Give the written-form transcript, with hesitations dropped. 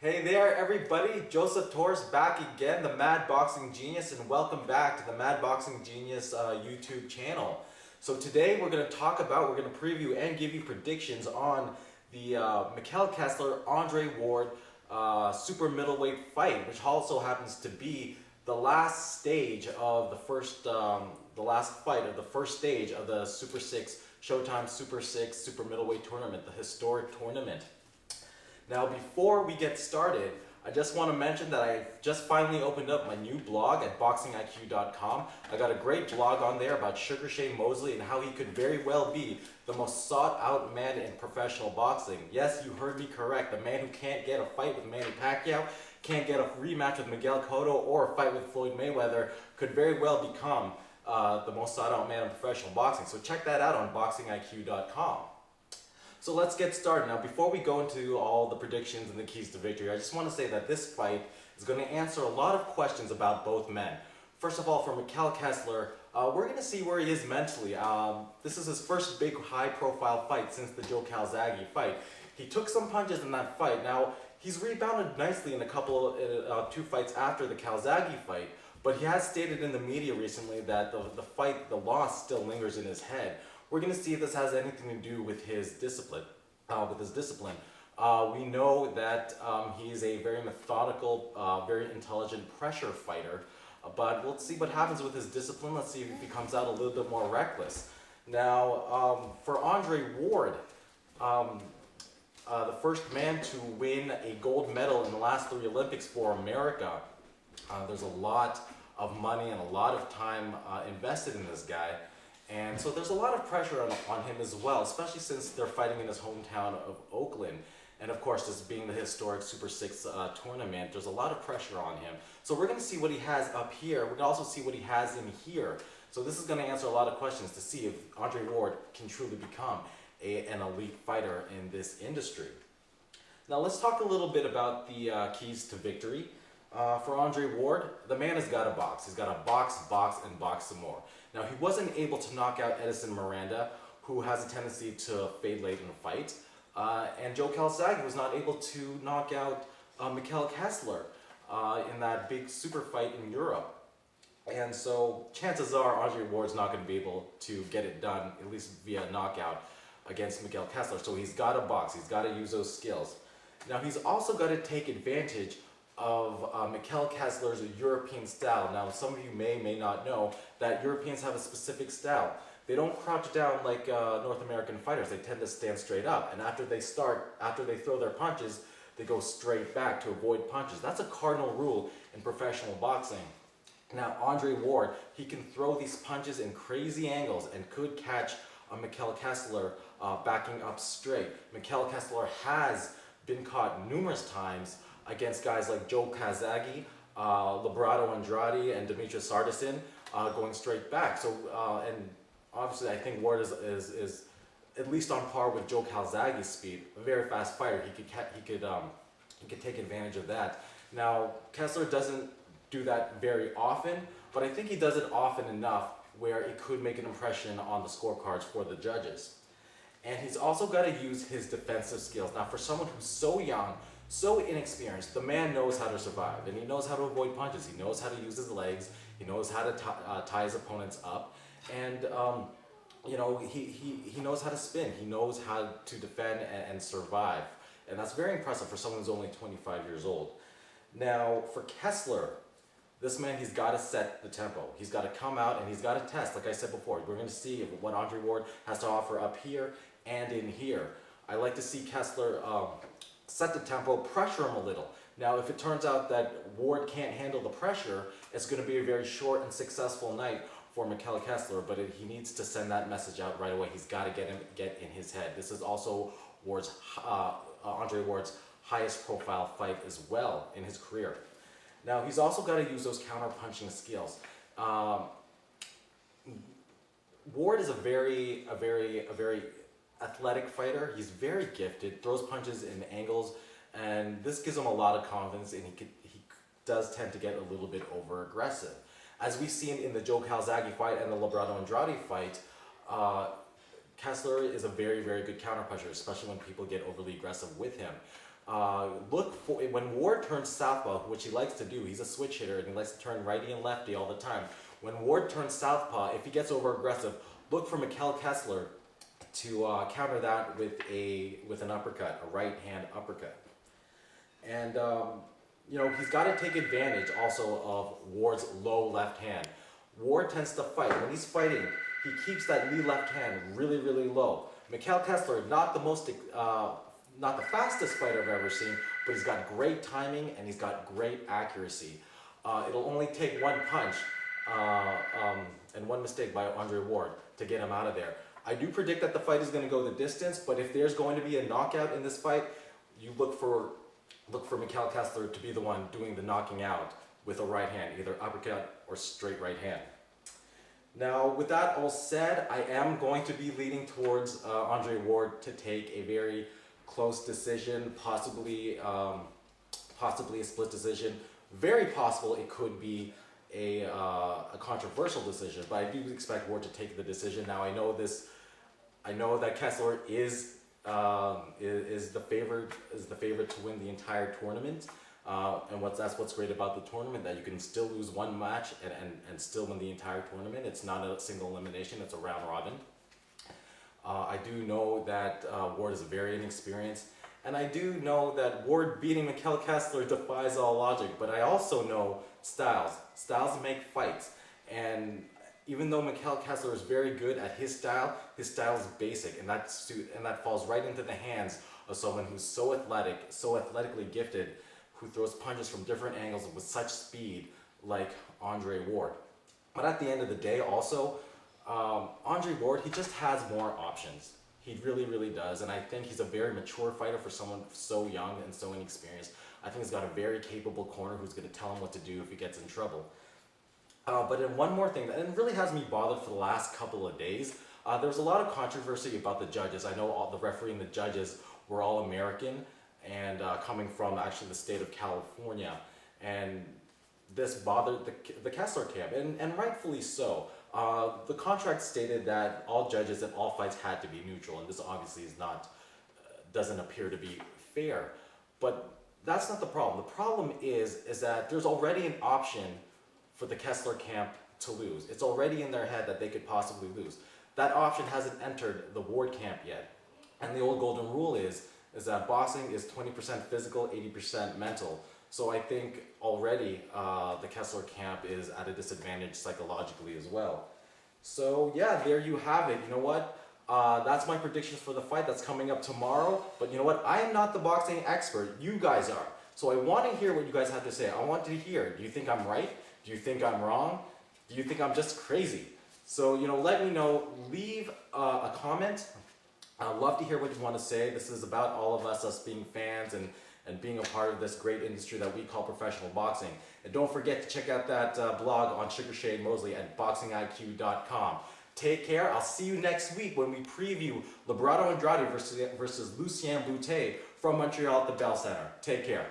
Hey there, everybody. Joseph Torres back again, the Mad Boxing Genius, and welcome back to the Mad Boxing Genius YouTube channel. So today we're going to preview and give you predictions on the Kessler Andre Ward super middleweight fight, which also happens to be the last stage of the last fight of the first stage of the Super 6 Showtime Super 6 Super Middleweight Tournament, the historic tournament. Now, before we get started, I just want to mention that I just finally opened up my new blog at boxingiq.com. I got a great blog on there about Sugar Shane Mosley and how he could very well be the most sought out man in professional boxing. Yes, you heard me correct. The man who can't get a fight with Manny Pacquiao, can't get a rematch with Miguel Cotto, or a fight with Floyd Mayweather could very well become the most sought out man in professional boxing. So check that out on boxingiq.com. So let's get started. Now, before we go into all the predictions and the keys to victory, I just want to say that this fight is going to answer a lot of questions about both men. First of all, for Kessler, we're going to see where he is mentally. This is his first big high-profile fight since the Joe Calzaghe fight. He took some punches in that fight. Now, he's rebounded nicely in two fights after the Calzaghe fight, but he has stated in the media recently that the loss still lingers in his head. We're going to see if this has anything to do with his discipline. We know that he a very methodical, very intelligent pressure fighter, but we'll see what happens with his discipline. Let's see if he comes out a little bit more reckless. Now, for Andre Ward, the first man to win a gold medal in the last 3 Olympics for America, there's a lot of money and a lot of time invested in this guy. And so there's a lot of pressure on him as well, especially since they're fighting in his hometown of Oakland. And of course, this being the historic Super 6 tournament, there's a lot of pressure on him. So we're going to see what he has up here. We're going to also see what he has in here. So this is going to answer a lot of questions to see if Andre Ward can truly become an elite fighter in this industry. Now let's talk a little bit about the keys to victory. For Andre Ward, the man has got to box. He's got to box, and box some more. Now, he wasn't able to knock out Edison Miranda, who has a tendency to fade late in a fight. And Joe Calzaghe was not able to knock out Mikael Kessler in that big super fight in Europe. And so chances are Andre Ward's not going to be able to get it done, at least via knockout, against Mikael Kessler. So he's got to box. He's got to use those skills. Now, he's also got to take advantage of Mikael Kessler's European style. Now, some of you may not know that Europeans have a specific style. They don't crouch down like North American fighters. They tend to stand straight up. And after they throw their punches, they go straight back to avoid punches. That's a cardinal rule in professional boxing. Now, Andre Ward, he can throw these punches in crazy angles and could catch Mikael Kessler backing up straight. Mikael Kessler has been caught numerous times against guys like Joe Calzaghe, Liberato Andrade, and Demetrius Sardasin going straight back. So, and obviously I think Ward is at least on par with Joe Calzaghe's speed. A very fast fighter. He could take advantage of that. Now, Kessler doesn't do that very often, but I think he does it often enough where it could make an impression on the scorecards for the judges. And he's also got to use his defensive skills. Now, for someone who's so young, so inexperienced, the man knows how to survive, and he knows how to avoid punches. He knows how to use his legs. He knows how to tie his opponents up, and he knows how to spin. He knows how to defend and survive, and that's very impressive for someone who's only 25 years old. Now, for Kessler, this man, he's got to set the tempo. He's got to come out and he's got to test. Like I said before, we're going to see what Andre Ward has to offer up here and in here. I like to see Kessler set the tempo, pressure him a little. Now, if it turns out that Ward can't handle the pressure, it's going to be a very short and successful night for Mikael Kessler, but he needs to send that message out right away. He's got to get in his head. This is also Andre Ward's highest profile fight as well in his career. Now, he's also got to use those counter-punching skills. Ward is a very athletic fighter. He's very gifted, throws punches in angles, and this gives him a lot of confidence, and he does tend to get a little bit over-aggressive. As we've seen in the Joe Calzaghe fight and the Liberato Andrade fight, Kessler is a very, very good counter-puncher, especially when people get overly aggressive with him. look for, when Ward turns southpaw, which he likes to do, he's a switch hitter and he likes to turn righty and lefty all the time. When Ward turns southpaw, if he gets over aggressive, look for Mikhail Kessler to counter that with an uppercut, a right hand uppercut. And he's got to take advantage also of Ward's low left hand. Ward tends to fight. When he's fighting, he keeps that knee left hand really, really low. Mikhail Kessler, not the fastest fighter I've ever seen, but he's got great timing and he's got great accuracy. It'll only take one punch and one mistake by Andre Ward to get him out of there. I do predict that the fight is going to go the distance, but if there's going to be a knockout in this fight, you look for Mikhail Kessler to be the one doing the knocking out with a right hand, either uppercut or straight right hand. Now, with that all said, I am going to be leaning towards Andre Ward to take a very close decision, possibly a split decision. Very possible it could be a controversial decision, but I do expect Ward to take the decision. Now, I know that Kessler is the favorite to win the entire tournament. And that's what's great about the tournament, that you can still lose one match and still win the entire tournament. It's not a single elimination, it's a round robin. I do know that Ward is very inexperienced, and I do know that Ward beating Mikhail Kessler defies all logic, but I also know styles. Styles make fights, and even though Mikhail Kessler is very good at his style is basic, and that falls right into the hands of someone who's so athletic, so athletically gifted, who throws punches from different angles with such speed like Andre Ward. But at the end of the day also, Andre Ward, he just has more options. He really, really does. And I think he's a very mature fighter for someone so young and so inexperienced. I think he's got a very capable corner who's going to tell him what to do if he gets in trouble. But then one more thing, and it really has me bothered for the last couple of days. There was a lot of controversy about the judges. I know all the referee and the judges were all American and coming from actually the state of California. And this bothered the Kessler camp, and rightfully so. The contract stated that all judges in all fights had to be neutral, and this obviously doesn't appear to be fair. But that's not the problem. The problem is that there's already an option for the Kessler camp to lose. It's already in their head that they could possibly lose. That option hasn't entered the Ward camp yet. And the old golden rule is that boxing is 20% physical, 80% mental. So I think already the Kessler camp is at a disadvantage psychologically as well. So yeah, there you have it. You know what? That's my predictions for the fight that's coming up tomorrow. But you know what? I am not the boxing expert. You guys are. So I want to hear what you guys have to say. I want to hear. Do you think I'm right? Do you think I'm wrong? Do you think I'm just crazy? So, let me know. Leave a comment. I'd love to hear what you want to say. This is about all of us being fans and being a part of this great industry that we call professional boxing. And don't forget to check out that blog on Sugar Shane Mosley at boxingiq.com. Take care. I'll see you next week when we preview Liberato Andrade versus Lucien Boutet from Montreal at the Bell Center. Take care.